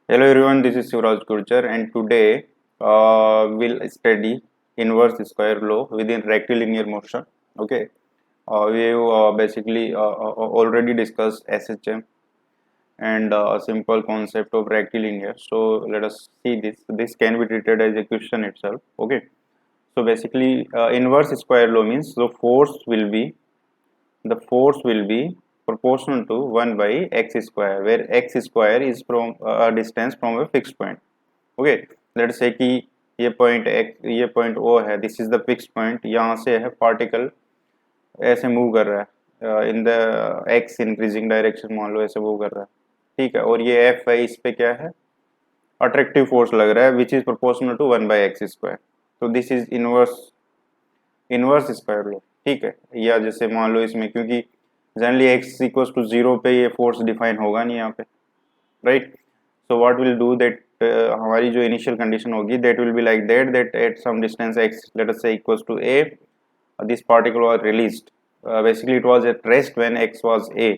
Hello everyone, this is Shivraj Gurjar and today we'll study inverse square law within rectilinear motion. Okay, we basically already discussed SHM and a simple concept of rectilinear. So let us see this. This can be treated as a question itself. Okay, so basically inverse square law means the force will be proportional to 1 by x square where x square is from a distance from a fixed point. Okay let से कि ये point ओ है, this is the fix point, यहाँ से है particle ऐसे move कर रहा है in the x increasing direction, मान लो ऐसे मूव कर रहा है, ठीक है। और ये एफ है, इस पे क्या है, अट्रैक्टिव फोर्स लग रहा है which is proportional to 1 by x square. तो this is inverse square law, ठीक है। या जैसे मान लो इसमें, क्योंकि generally X equals to zero पे ये फोर्स डिफाइन होगा नहीं यहाँ पे, right. So what will do that, हमारी जो इनिशियल कंडीशन होगी that will be like that at some distance x let us say equals to a, this particle was released, basically it was at rest when x was a,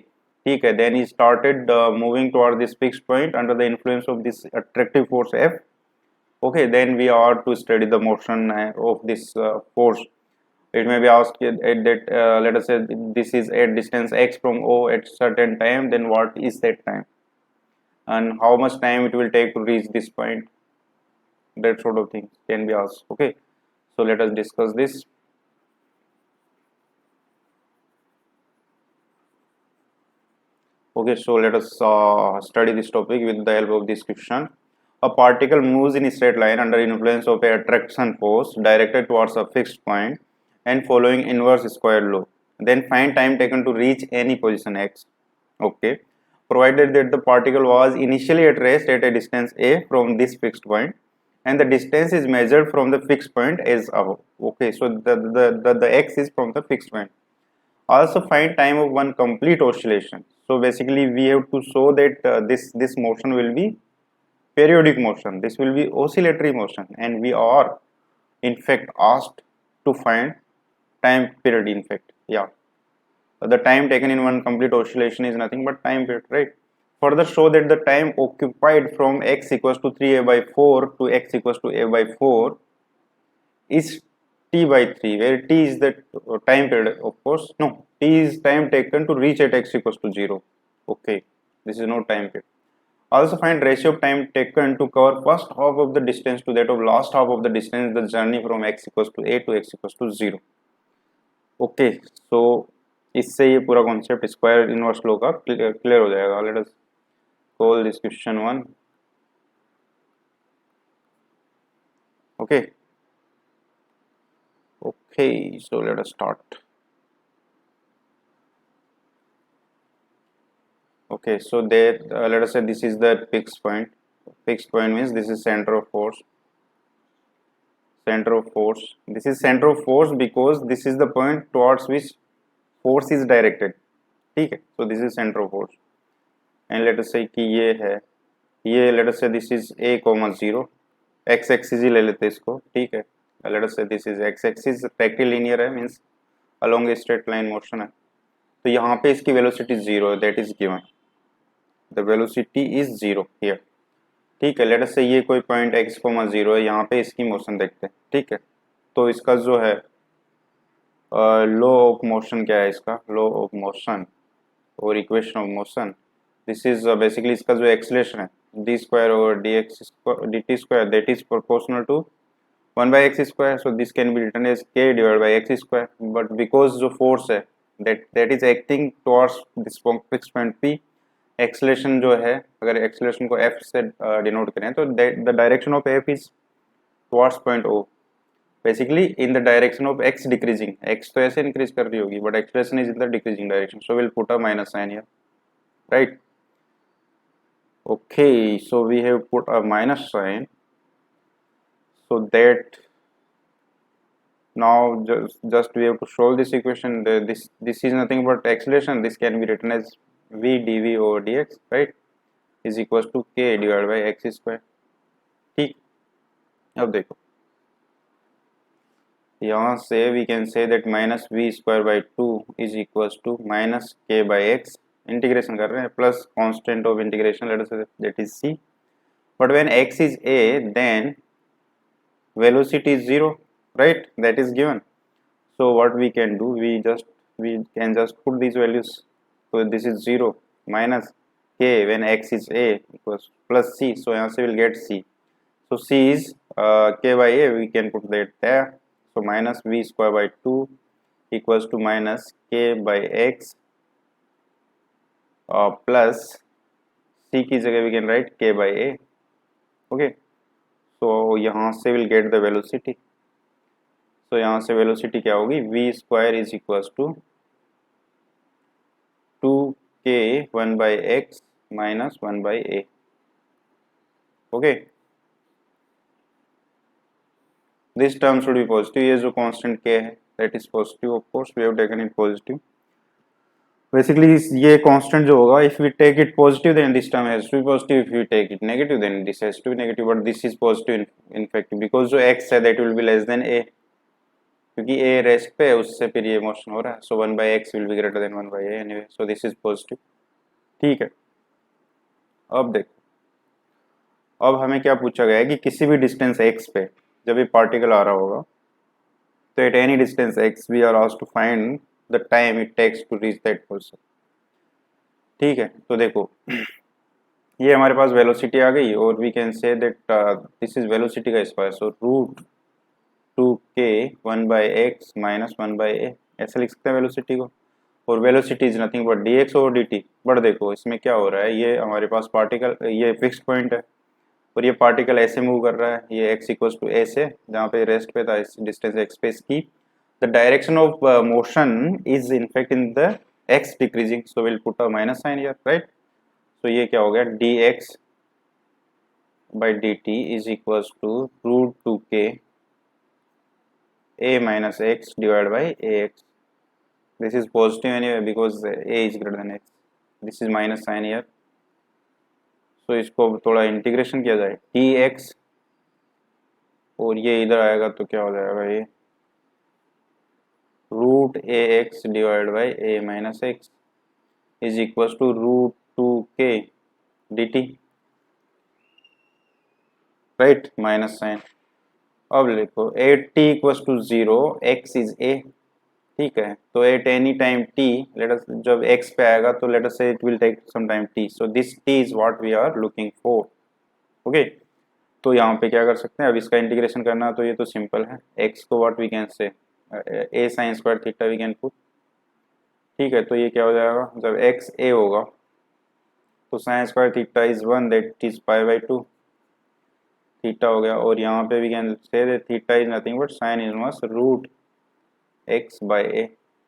ठीक है। then he started moving toward this fixed point under the influence of this attractive force F. Okay, then we are to study the motion of this force. It may be asked that let us say this is at distance x from O at certain time, then what is that time and how much time it will take to reach this point, that sort of thing can be asked. Okay, so let us discuss this. Okay, so let us study this topic with the help of this question. A particle moves in a straight line under influence of a attraction force directed towards a fixed point and following inverse square law. Then find time taken to reach any position x. Okay, provided that the particle was initially at rest at a distance a from this fixed point and the distance is measured from the fixed point as above. Okay, so the x is from the fixed point. Also find time of one complete oscillation. So basically we have to show that this motion will be periodic motion, this will be oscillatory motion, and we are in fact asked to find time period. In fact, yeah, the time taken in one complete oscillation is nothing but time period, right? Further show that the time occupied from x equals to 3a by 4 to x equals to a by 4 is t by 3, where t is the time period, of course. No, t is time taken to reach at x equals to 0. Okay, this is no time period. Also find ratio of time taken to cover first half of the distance to that of last half of the distance, the journey from x equals to a to x equals to 0. Okay, सो इससे ये पूरा concept square inverse law का clear हो जाएगा। Late us call this question 1. Okay okay, so let us start. Okay, so there let us say this is the fixed point. Fixed point means this is center of force. This is center of force because this is the point towards which force is directed, ठीक है। so this is center of force and let us say कि ये है, ये let us say this is a comma 0, x axis ही ले लेते हैं इसको, ठीक है। let us say this is x axis, rectilinear है, means along a straight line motion है। तो यहाँ पे इसकी वेलोसिटी 0 है, that is given, the velocity is 0 here, ठीक है। लेट अस से ये कोई पॉइंट x कोमा 0 है, यहाँ पे इसकी मोशन देखते हैं, ठीक है। तो इसका जो है लॉ ऑफ मोशन क्या है, इसका लॉ ऑफ मोशन और equation of motion, this is basically इसका जो एक्सलेशन है d square over d x d t square, that is proportional to 1 by x square. So this can be written as k divide by x square, but because जो force है that is acting towards this fix point p, acceleration जो है, अगर acceleration को f से denote करें तो the direction of f is towards point o, basically in the direction of x decreasing. x तो ऐसे इंक्रीज कर रही होगी but acceleration is in the decreasing direction, so will put a minus sign here, right. okay, so we have put a minus sign so that now just we have to solve this equation. This is nothing but acceleration, this can be written as v dv over dx, right, is equals to k divided by x square, ठीक। अब देखो यहाँ से we can say that minus v square by 2 is equals to minus k by x, integration कर रहे हैं, plus constant of integration let us that is c, but when x is a, then velocity is 0, right? That is given. So what we can do, we can just put these values. So this is 0 minus k when x is a equals plus c, so यहाँ से we'll get c. So c is k by a, we can put that there. So minus v square by 2 equals to minus k by x plus c की जगह we can write k by a. Okay, so यहाँ से we'll get the velocity. So यहाँ से velocity क्या होगी, v square is equals to 2k 1 by x minus 1 by a. Okay, this term should be positive. ये जो constant k है that is positive, of course we have taken it positive. Basically ये constant जो होगा, if we take it positive then this term has to be positive, if we take it negative then this has to be negative, but this is positive in fact because जो x है that will be less than a, क्योंकि a rest पे है उससे फिर ये motion हो रहा है. So 1 by x will be greater than 1 by a anyway, so this is positive. ठीक है, अब देखो, अब हमें क्या पूछा गया है कि किसी भी डिस्टेंस x पे जब ये पार्टिकल आ रहा होगा तो at any distance x we are asked to find the time it takes to reach that person. ठीक है, तो देखो ये हमारे पास वेलोसिटी आ गई और we can say that this is velocity का square, so root 2k 1 by x minus 1 by a, ऐसे लिख सकते हैं वेलोसिटी को. और velocity is nothing but dx over dt. But देखो इसमें क्या हो रहा है, ये हमारे पास पार्टिकल, ये फिक्स्ड पॉइंट है और ये पार्टिकल ऐसे मूव कर रहा है, ये x इक्वल्स टू a से, जहाँ पे रेस्ट पे था इस डिस्टेंस x पे, इसकी the direction of motion is in fact in the x decreasing, so will put a minus sign here, right. So ये क्या हो गया, dx by dt is equals to root 2k a minus x divided by ax. This is positive anyway because a is greater than x. This is minus sign here. So इसको थोड़ा integration किया जाए, dx और ये इधर आएगा तो क्या हो जाएगा, ये root a x divide by a minus x is equal to root 2k dt, right, minus sign. अब लिखो at t equal to 0 x is a. ठीक है, तो at any time t, let us, जब x पे आएगा तो let us say it will take some time t, so this t is what we are looking for. Okay, तो यहाँ पे क्या कर सकते हैं, अब इसका इंटीग्रेशन करना है तो ये तो सिंपल है, x को what we can say a sine square theta we can put. ठीक है, तो ये क्या हो जाएगा, जब x a होगा तो sine square theta is 1, that is pi by 2 theta हो गया. और यहाँ पे we can say that theta is nothing but sine inverse root x by a.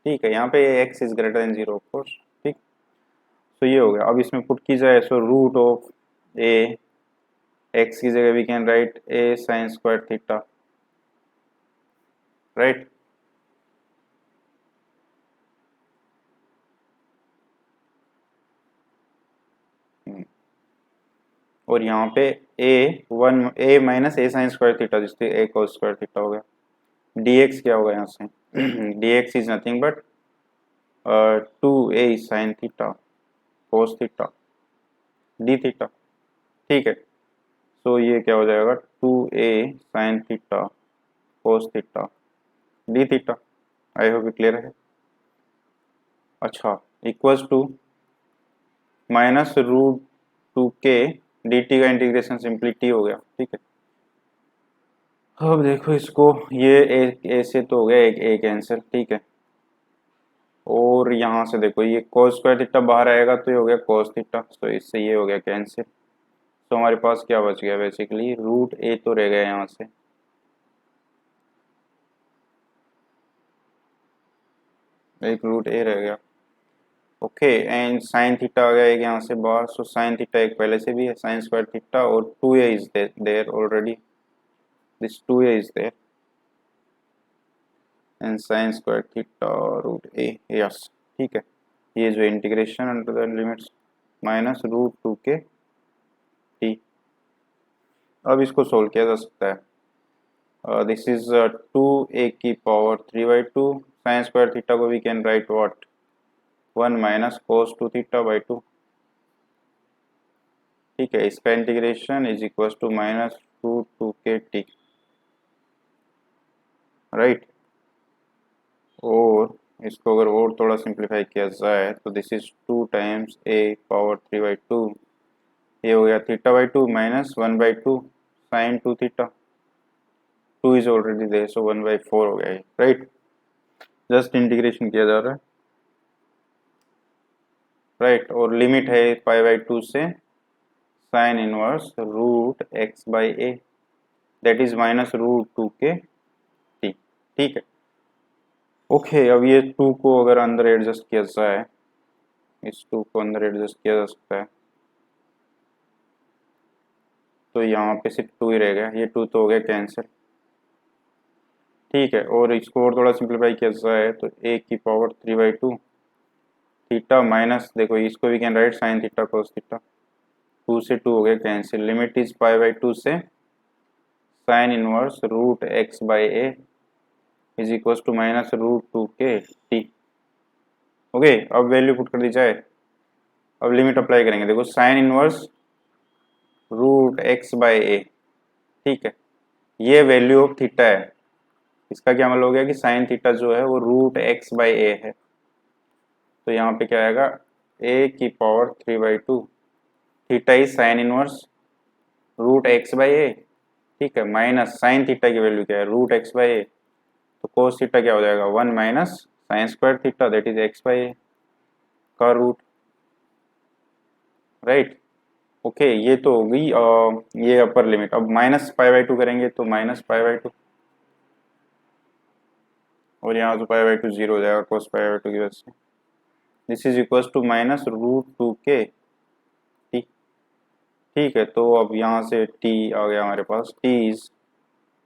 ठीक है, यहाँ पे x is greater than 0 of course. ठीक, तो ये हो गया. अब इसमें पुट की जाए, so root of a, x की जगह we can write a sine square theta, right. और यहाँ पे a minus a sine square theta, जिससे a cos स्क्वायर थीटा हो गया. dx क्या होगा यहाँ से, dx is nothing but 2a sine theta cos theta d theta. ठीक है, सो ये क्या हो जाएगा, 2a sine theta cos theta d theta. I hope clear है. अच्छा, equals to minus root 2k dt का इंटीग्रेशन सिंपली t हो गया. ठीक है, अब देखो इसको, ये a से तो हो गया एक a कैंसिल. ठीक है, और यहाँ से देखो ये cos स्क्वायर थीटा बाहर आएगा तो ये हो गया cos थीटा, तो इससे ये हो गया कैंसिल. तो हमारे पास क्या बच गया, बेसिकली रूट a तो रह गया यहाँ से, एक रूट a रह गया. ओके, एंड साइन थीटा आ गया एक यहाँ से बाहर, सो साइन थीटा एक पहले से भी है, साइन स्क्वायर थीटा, और 2a is there already, this 2a is there and sine square theta root a, yes. ठीक है, ये जो integration under the limits minus root 2k t. अब इसको सोल्व किया जा सकता है. दिस इज 2a की पावर 3/2, साइन स्क्वायर थीटा को we can write what 1 minus cos 2 theta by 2. ठीक है, इसका integration is equal to minus root two k t, right. और इसको अगर और थोड़ा सिंप्लीफाई किया जाए तो this is 2 times a power 3/2, ये हो गया theta by 2 minus 1/2 sine 2 theta, 2 is already there so 1/4 हो गया, राइट। जस्ट इंटीग्रेशन किया जा रहा है, राइट। और लिमिट है π/2 से sine inverse root x by a, that is minus root 2 के टी, ठीक है। ओके, अब ये 2 को अगर अंदर एडजस्ट किया जाए, इस 2 को अंदर एडजस्ट किया जा सकता है, तो यहाँ पे सिर्फ 2 ही रह गया, ये 2 तो हो गया कैंसिल, ठीक है। और इसको और थोड़ा सिंप्लीफाई किया जाए तो ए की पावर 3/2 थीटा माइनस, देखो इसको भी can right sign theta cos theta, 2 से 2 हो गया कैंसिल, लिमिट इज π/2 से sine inverse root x by a is equal to minus root 2 के टी। ओके, अब वैल्यू पुट कर दी जाए, अब लिमिट अप्लाई करेंगे, देखो sine inverse root x by a, ठीक है, ये वैल्यू ऑफ थीटा है, इसका क्या मतलब हो गया कि साइन थीटा जो है वो रूट एक्स बाई ए है, तो यहाँ पे क्या आएगा ए की power 3/2 theta is sine inverse root x by a, ठीक है, माइनस साइन थीटा की वैल्यू क्या है रूट एक्स बाई ए, तो कोस थीटा क्या हो जाएगा 1 minus sine square theta that is x by a का रूट, राइट। ओके, ये तो हो गई ये अपर लिमिट। अब माइनस π/2 करेंगे तो माइनस π/2 और यहाँ तो π/2 जीरो हो जाएगा कोस π/2 की वजह से, this is equal to minus root 2 के टी, ठीक है। तो अब यहाँ से t आ गया हमारे पास, t इज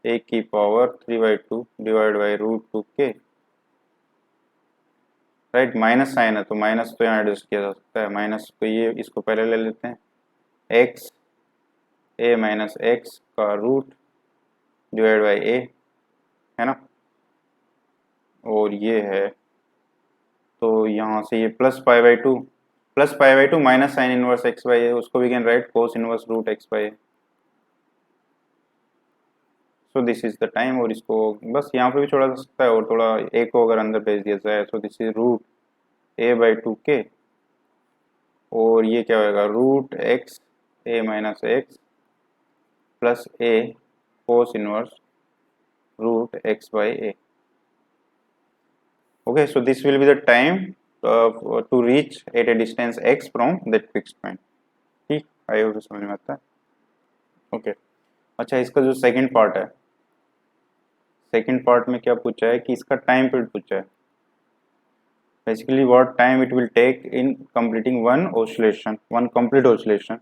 ए की पावर 3/2 डिवाइड बाई रूट 2 के, राइट। माइनस साइन है तो माइनस तो यहाँ एडजस्ट किया जा सकता है, माइनस तो ये इसको पहले ले लेते हैं, एक्स ए माइनस एक्स का रूट डिवाइड बाई ए, है ना, और ये है, तो यहाँ से ये plus π/2 minus sine inverse x by a, उसको भी can write cos inverse root x by a, so this is the time. और इसको बस यहाँ पे भी छोड़ा जा सकता है और थोड़ा ए को अगर अंदर भेज दिया जाए, सो दिस इज रूट a/2 के, और ये क्या होगा root x a minus x plus a cos inverse root x by a. Okay, so this will be the time to reach at a distance x from that fixed point, ठीक, I hope समझ में आता है। Okay, अच्छा, इसका जो second part है, second part में क्या पूछा है कि इसका टाइम पीरियड पूछा है, basically what time it will take in completing one oscillation, one complete oscillation.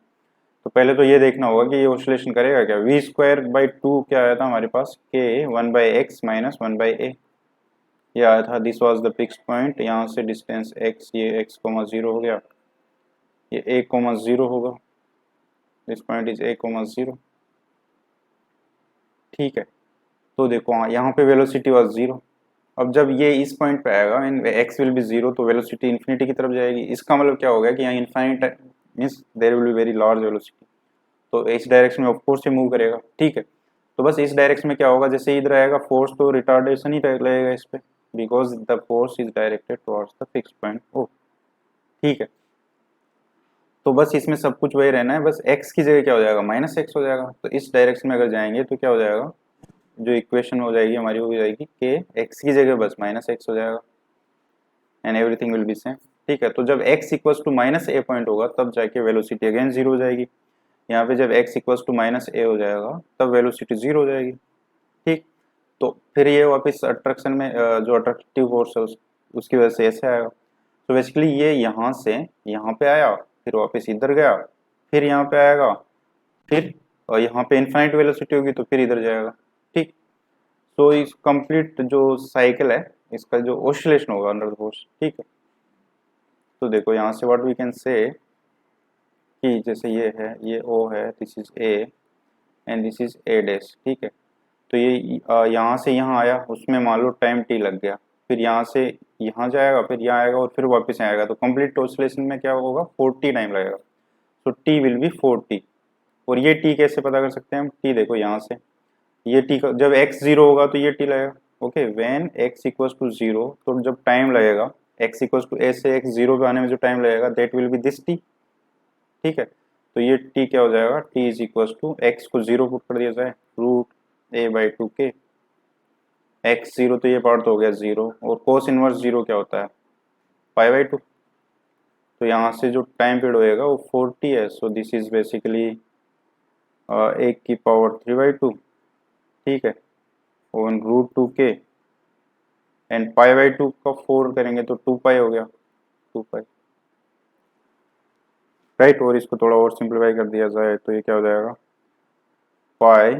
तो पहले तो ये देखना होगा कि ये ऑसिलेशन करेगा क्या, v²/2 क्या आया था हमारे पास, k 1/x माइनस 1/a, ये आया था, this was the fix point, यहाँ से डिस्टेंस x, ये x, 0 हो गया, ये a, 0 होगा, दिस पॉइंट इज a, 0, ठीक है। तो देखो हाँ, यहाँ पे वेलोसिटी वाज 0, अब जब ये इस पॉइंट पे आएगा एंड x विल बी 0 तो वेलोसिटी इन्फिनिटी की तरफ जाएगी, इसका मतलब क्या होगा कि यहाँ infinite means there will be very large velocity, तो इस डायरेक्शन में ऑफ कोर्स ये मूव करेगा, ठीक है। तो बस इस डायरेक्शन में क्या होगा, जैसे इधर आएगा फोर्स तो रिटार्डेशन ही लगेगा इस पे, because the force is directed towards the fix point o, ठीक है। तो बस इसमें सब कुछ वही रहना है, बस x की जगह क्या हो जाएगा माइनस एक्स हो जाएगा, तो इस डायरेक्शन में अगर जाएंगे तो क्या हो जाएगा, जो इक्वेशन हो जाएगी हमारी वो हो जाएगी कि x की जगह बस माइनस एक्स हो जाएगा and everything will be same, ठीक है। तो जब x equals to minus a point होगा तब जाके वेलोसिटी अगेन जीरो हो जाएगी, यहाँ पे जब x इक्वल्स टू माइनस ए हो जाएगा तब वेलोसिटी जीरो हो जाएगी, ठीक। तो फिर ये वापस अट्रैक्शन में जो अट्रैक्टिव फोर्स है उसकी वजह से ऐसे आएगा, तो बेसिकली ये यहाँ से यहाँ पे आया, फिर वापस इधर गया, फिर यहाँ पे आएगा, फिर यहाँ पे इनफाइनाइट वेलोसिटी होगी तो फिर इधर जाएगा, ठीक। तो इस कंप्लीट जो साइकिल है इसका जो ऑसिलेशन होगा अंडर द फोर्स, ठीक है। तो देखो यहाँ से व्हाट वी कैन से कि जैसे ये है, ये O है, this is A and this is A dash, ठीक है। तो ये यहाँ से यहाँ आया, उसमें मान लो टाइम t लग गया, फिर यहाँ से यहाँ जाएगा, फिर यहाँ आएगा और फिर वापस आएगा, तो कंप्लीट ऑसिलेशन में क्या होगा 40 टाइम लगेगा। So T will be 40। और ये टी कैसे पता कर सकते हैं हम? टी देखो यहाँ से, ये टी का जब x 0 होगा तो ये टी लगेगा। Okay, when x equals to 0, तो जब टाइम लगेगा x इक्वल्स टू a से x 0 पे आने में जो टाइम लगेगा that will be this t. ठीक है, तो ये t क्या हो जाएगा? t is equals to x को 0 पुट कर दिया जाए, रूट a बाई 2 के, x 0 तो ये पार्ट तो हो गया 0, और कोस इनवर्स 0 क्या होता है? पाई बाई 2। तो यहाँ से जो टाइम पीरियड होएगा वो 40 है। सो दिस इज बेसिकली 1 की पावर 3/2। ठीक है, और रूट 2 के एंड पाई बाई 2 का 4 करेंगे तो 2 पाई हो गया, 2 पाई, राइट। और इसको थोड़ा और सिंप्लीफाई कर दिया जाए तो ये क्या हो जाएगा? पाई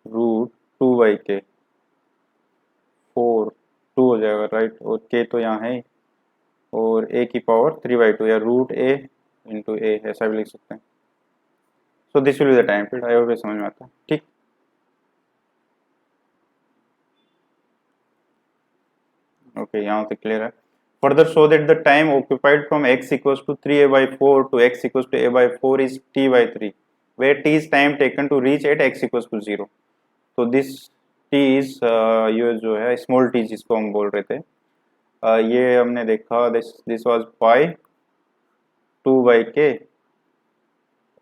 रूट 2/k, 4 2 हो जाएगा, राइट। और k तो यहाँ है, और a की पावर 3/2 या रूट a इंटू a ऐसा भी लिख सकते हैं। So this will be the time period. I hope ये समझ में आता है। ठीक, ओके, यहाँ तक क्लियर है। Further show that the time occupied from x equals to 3a/4 to x equals to a/4 is t/3, where t is time taken to reach at x equals to 0। तो this t is ये जो है small t जिसको हम बोल रहे थे, ये हमने देखा this was pi 2/k,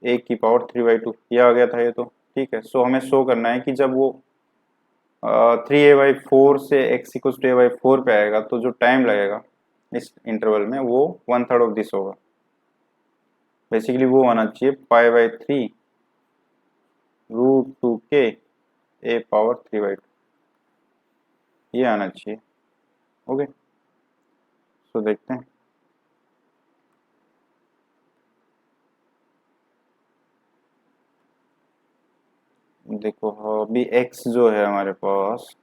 a की पावर 3/2 ये आ गया था ये तो। ठीक है, सो हमें शो करना है कि जब वो 3a/4 से x इक्वल्स टू a/4 पे आएगा तो जो टाइम लगेगा इस इंटरवल में वो 1/3 ऑफ दिस होगा। बेसिकली वो आना चाहिए पाई/3 रूट 2 के a/3/2, ये आना चाहिए। ओके, सो देखते हैं। देखो अभी x जो है हमारे पास,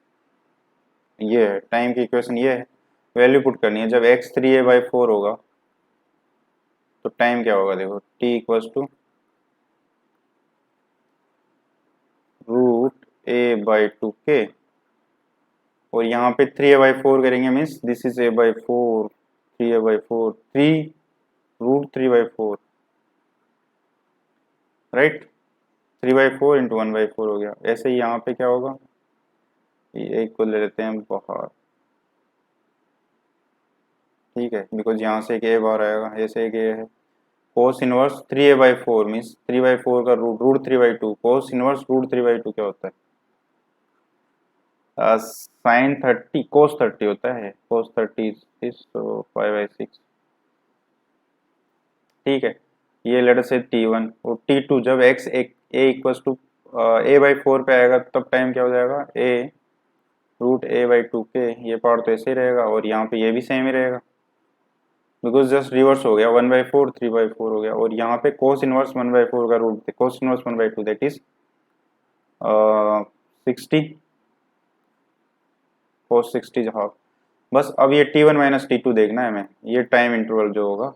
ये है टाइम की इक्वेशन, ये है वैल्यू पुट करनी है। जब x 3a/4 होगा तो टाइम क्या होगा? देखो t equals to root a/2 के, और यहाँ पे 3a/4 करेंगे means this is a/4, 3a/4, 3√3/4, right. 3/4 into 1/4 हो गया। ऐसे ही यहाँ पे क्या होगा? ये एक को ले लेते हैं बाहर, ठीक है, बिकॉज यहाँ से एक ए बाहर आएगा, ऐसे एक ए है। कोस इनवर्स 3a/4 मीन्स 3/4 का रूट 3/2, कोस इनवर्स रूट 3/2 क्या होता है? sin 30 cos 30 होता है, cos 30 इज 5/6। ठीक है, ये लेटर से T1 और T2 जब x एक a इक्वल्स टू a/4 पे आएगा तब टाइम क्या हो जाएगा? a रूट a/2 के, ये पार्ट तो ऐसे ही रहेगा, और यहाँ पे ये भी सेम ही रहेगा बिकॉज जस्ट रिवर्स हो गया, 1/4 3/4 हो गया। और यहाँ पे कोस इनवर्स 1/4 का root, cos inverse 1/2 that is 60, cos 60 half. बस अब ये T1 माइनस T2 देखना है हमें, ये टाइम इंटरवल जो होगा,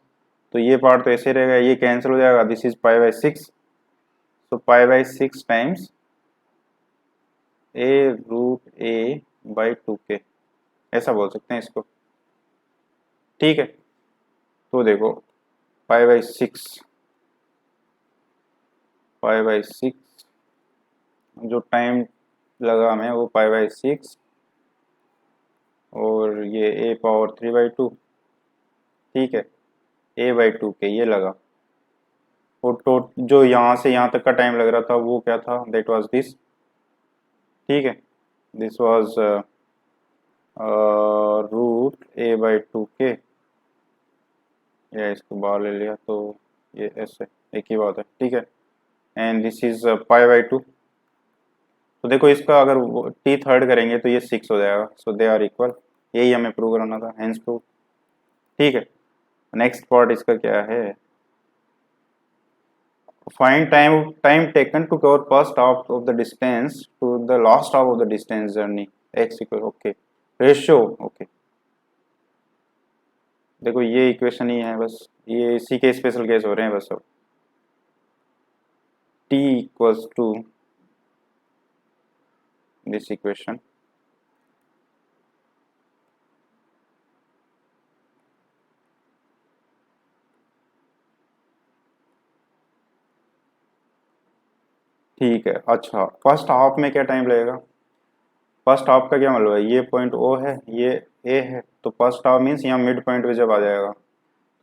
तो ये पार्ट तो ऐसे रहेगा, ये कैंसिल हो जाएगा, दिस इज पाई/6। तो पाई/6 टाइम्स a√a/2 के, ऐसा बोल सकते हैं इसको। ठीक है, तो देखो पाई/6 जो टाइम लगा हमें वो पाई/6, और ये a/3/2, ठीक है, a/2 के ये लगा। और जो यहाँ से यहाँ तक का टाइम लग रहा था वो क्या था? That was this. ठीक है, दिस वाज रूट a/2 के, या इसको बाहर ले लिया तो ये ऐसे एक ही बात है। ठीक है, एंड दिस इज पाई/2। तो देखो इसका अगर टी थर्ड करेंगे तो ये 6 हो जाएगा। सो दे आर इक्वल, यही हमें प्रूव करना था, हेंस प्रूव। ठीक है, नेक्स्ट पार्ट इसका क्या है? Find time taken to cover first half of the distance to the last half of the distance journey x equal, okay, ratio. Okay, देखो ये इक्वेशन ही है बस, ये इसी के स्पेशल केस हो रहे हैं बस। अब t equals to this equation, ठीक है। अच्छा, फर्स्ट हाफ में क्या टाइम लगेगा? फर्स्ट हाफ का क्या मतलब है, ये पॉइंट ओ है, ये ए है, तो फर्स्ट हाफ मीन्स यहाँ मिड पॉइंट पे जब आ जाएगा,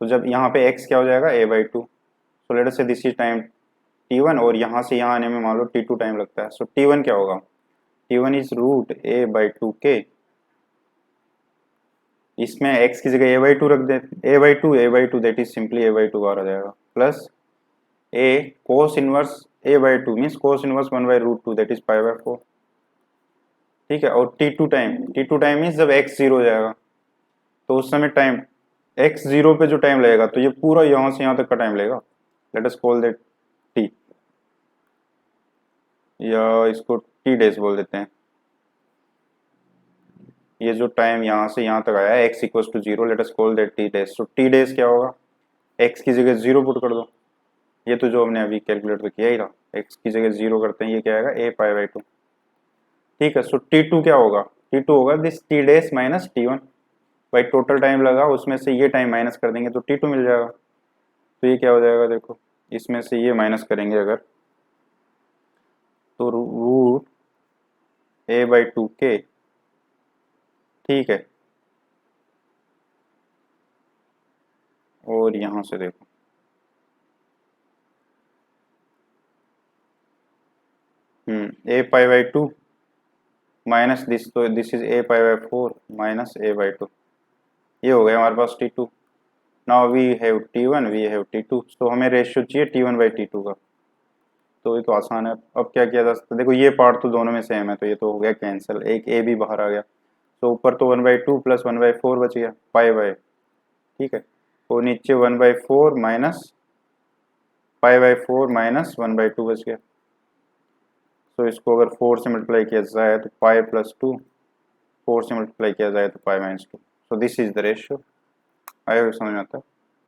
तो जब यहाँ पे एक्स क्या हो जाएगा, a/2। सो लेट अस से दिस इज टाइम t1, और यहाँ से यहाँ आने में मान लो t2 टाइम लगता है। सो t1 क्या होगा, t1 इज रूट a/2 के, इसमें x की जगह a/2 रख दे, a/2 that is simply a/2 बाहर आ जाएगा, plus a cos inverse a/2 means cos inverse 1/√2 that is π/4। ठीक है, और t2 टाइम मीन्स जब x 0 हो जाएगा, तो उस समय टाइम x 0 पे जो टाइम लगेगा, तो ये पूरा यहाँ से यहाँ तक का टाइम लगेगा। Late us call that t, या इसको t डेज बोल देते हैं। ये जो टाइम यहाँ से यहाँ तक आया है x equals to 0, let us call that t dash. So t dash क्या होगा, x की जगह 0 पुट कर दो, ये तो जो हमने अभी कैलकुलेट तो किया ही था, x की जगह 0 करते हैं, ये क्या आएगा a/2। ठीक है, सो t2 क्या होगा, t2 होगा this t days minus t1। भाई टोटल टाइम लगा, उसमें से ये टाइम माइनस कर देंगे तो t2 मिल जाएगा। तो ये क्या हो जाएगा, देखो इसमें से ये माइनस करेंगे अगर, तो रूट a/2 के, ठीक है, और यहाँ से देखो a/2 माइनस दिस, तो this is a/4 minus a/2, ये हो गया हमारे पास t2। Now we have t1, we have t2, तो हमें रेशियो चाहिए t1/t2 का। तो ये तो आसान है। अब क्या किया जा सकता है, देखो ये पार्ट तो दोनों में सेम है, तो ये तो हो गया कैंसिल, एक a भी बाहर आ गया, तो ऊपर तो 1/2 प्लस 1/4 बच गया पाई। ठीक है, तो नीचे 1/4 माइनस π/4 माइनस 1/2 बच गया। तो इसको अगर 4 से मल्टीप्लाई किया जाए तो π+2, 4 से मल्टीप्लाई किया जाए तो π-2। So this is the ratio. आया समझ में आता है।